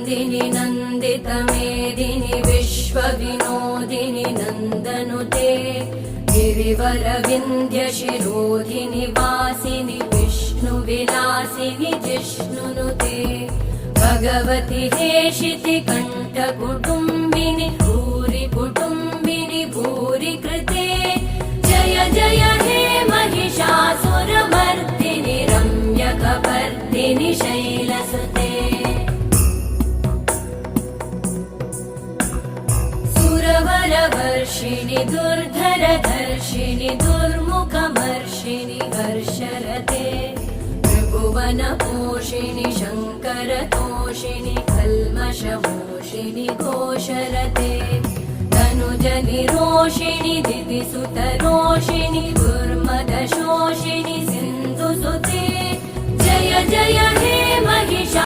नर्दिनि नन्दितमेदिनि विश्वविनोदिनि नन्दनुते गिरिवरविन्ध्यशिरोधिनि वासिनि विष्णुविलासिनि जिष्णुनुते भगवति हेशिति कण्ठकुटुम्बिनि भूरि कुटुम्बिनि भूरि कृते जय जय हे महिषासुरमर्दिनि रम्यकपर्दिनि शैलसुते सुरवरवर्षिणि दुर्धरधर्षिणि दुर्मुखमर्षिणि हर्षरते त्रिभुवनपोषिणि शङ्करतोषिणि कल्मषमोषिणि घोषरते तनुजनिरोषिणि दिदिसुतरोषिणि दुर्मदशोषिणि सिन्धुसुते जय जय हे महिषा